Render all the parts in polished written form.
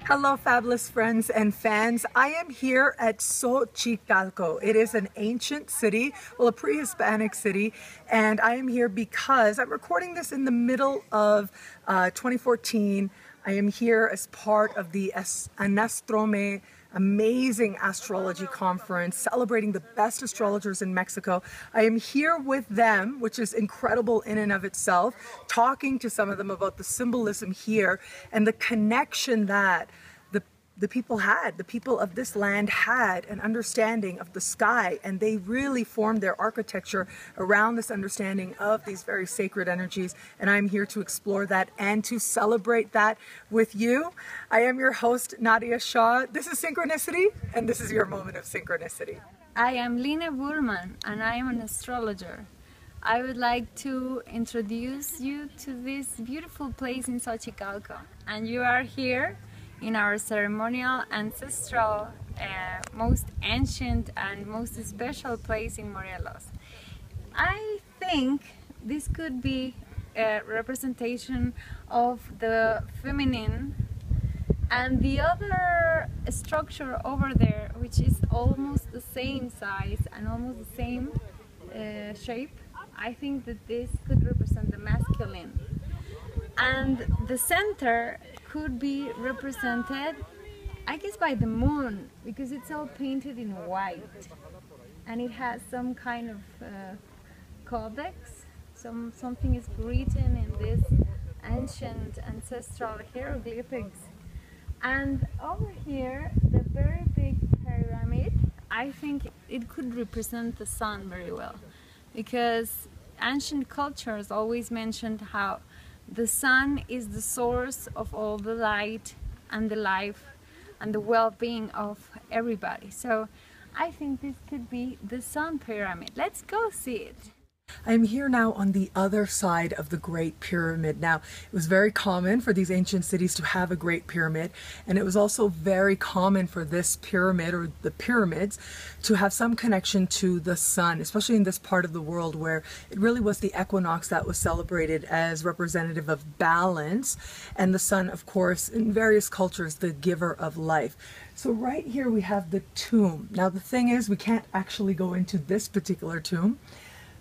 Hello, fabulous friends and fans. I am here at Xochicalco. It is an ancient city, well, a pre-Hispanic city, and I am here because I'm recording this in the middle of 2014. I am here as part of the Anastrome amazing astrology conference celebrating the best astrologers in Mexico. I am here with them, which is incredible in and of itself, talking to some of them about the symbolism here and the connection that the people of this land had an understanding of the sky, and they really formed their architecture around this understanding of these very sacred energies, and I'm here to explore that and to celebrate that with you. I am your host, Nadiya Shah. This is Synchronicity, and this is your moment of synchronicity. I am Lina Burman, and I am an astrologer. I would like to introduce you to this beautiful place in Xochicalco, and you are here in our ceremonial, ancestral, most ancient and most special place in Morelos. I think this could be a representation of the feminine, and the other structure over there, which is almost the same size and almost the same shape. I think that this could represent the masculine, and the center could be represented, I guess, by the moon, because it's all painted in white and it has some kind of codex. Something is written in this ancient ancestral hieroglyphics. And over here, the very big pyramid, I think it could represent the sun very well, because ancient cultures always mentioned how the sun is the source of all the light and the life and the well-being of everybody. So I think this could be the sun pyramid. Let's go see it. I'm here now on the other side of the Great Pyramid. Now, it was very common for these ancient cities to have a Great Pyramid, and it was also very common for this pyramid, or the pyramids, to have some connection to the sun, especially in this part of the world where it really was the equinox that was celebrated as representative of balance, and the sun, of course, in various cultures, the giver of life. So right here we have the tomb. Now, the thing is, we can't actually go into this particular tomb,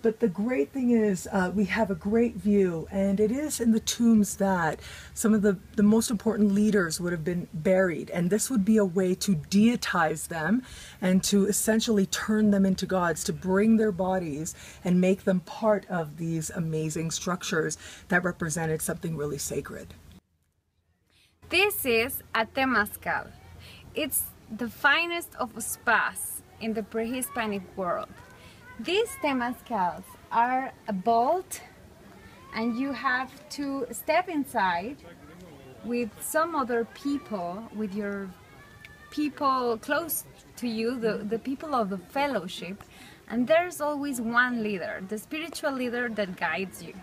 but the great thing is we have a great view, and it is in the tombs that some of the most important leaders would have been buried, and this would be a way to deitize them and to essentially turn them into gods, to bring their bodies and make them part of these amazing structures that represented something really sacred. This is a Temazcal. It's the finest of spas in the pre-Hispanic world. These Temazcals are a vault, and you have to step inside with some other people, with your people close to you, the people of the fellowship, and there's always one leader, the spiritual leader that guides you.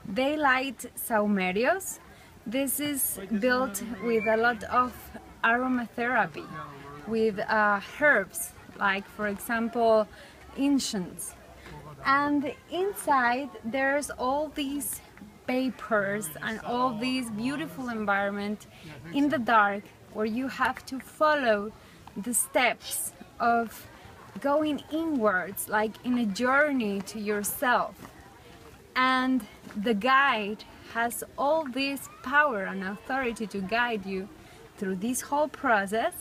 They light saumerios. This is built with a lot of aromatherapy, with herbs, like, for example, incense, and inside there's all these vapors and all this beautiful environment in the dark, where you have to follow the steps of going inwards, like in a journey to yourself, and the guide has all this power and authority to guide you through this whole process.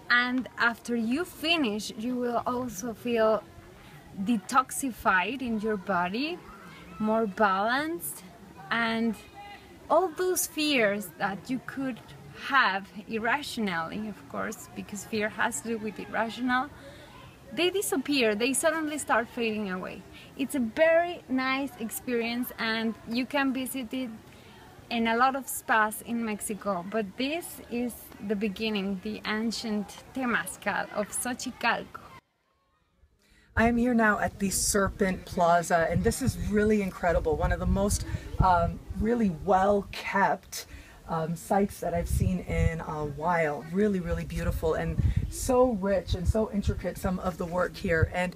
And after you finish, you will also feel detoxified in your body, more balanced, and all those fears that you could have irrationally, of course, because fear has to do with irrational, they disappear. They suddenly start fading away. It's a very nice experience, and you can visit it in a lot of spas in Mexico, but this is the beginning, the ancient Temazcal of Xochicalco. I am here now at the Serpent Plaza, and this is really incredible. One of the most really well kept sites that I've seen in a while. Really, really beautiful and so rich and so intricate, some of the work here. And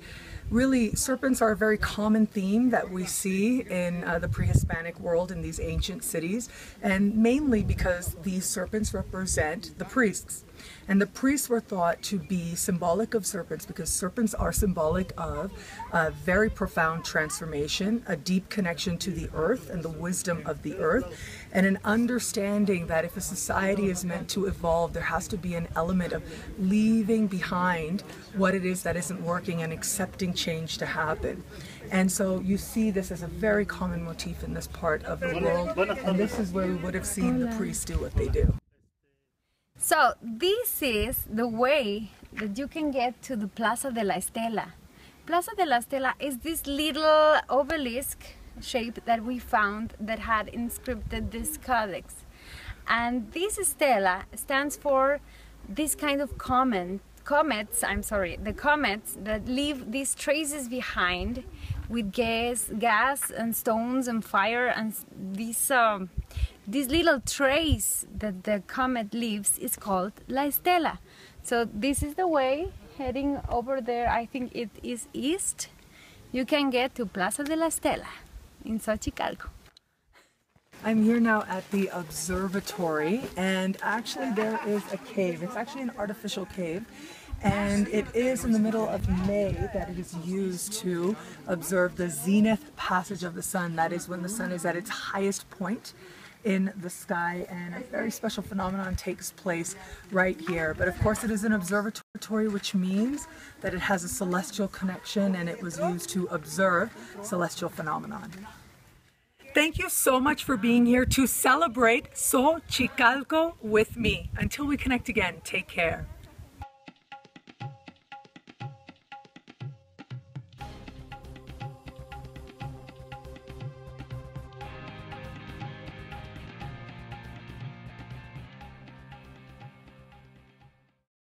really, serpents are a very common theme that we see in the pre-Hispanic world in these ancient cities, and mainly because these serpents represent the priests. And the priests were thought to be symbolic of serpents because serpents are symbolic of a very profound transformation, a deep connection to the earth and the wisdom of the earth, and an understanding that if a society is meant to evolve, there has to be an element of leaving behind what it is that isn't working and accepting change to happen. And so you see this as a very common motif in this part of the world, and this is where we would have seen the priests do what they do. So this is the way that you can get to the Plaza de la Stella. Plaza de la Stella is this little obelisk shape that we found that had inscribed this codex. And this stela stands for this kind of comets that leave these traces behind with gas and stones and fire, and this little trace that the comet leaves is called La Stella. So this is the way, heading over there, I think it is east, you can get to Plaza de la Stella in Xochicalco. I'm here now at the observatory, and actually there is a cave. It's actually an artificial cave, and it is in the middle of May that it is used to observe the zenith passage of the sun. That is when the sun is at its highest point in the sky, and a very special phenomenon takes place right here. But of course it is an observatory, which means that it has a celestial connection, and it was used to observe celestial phenomenon. Thank you so much for being here to celebrate Xochicalco with me. Until we connect again, take care.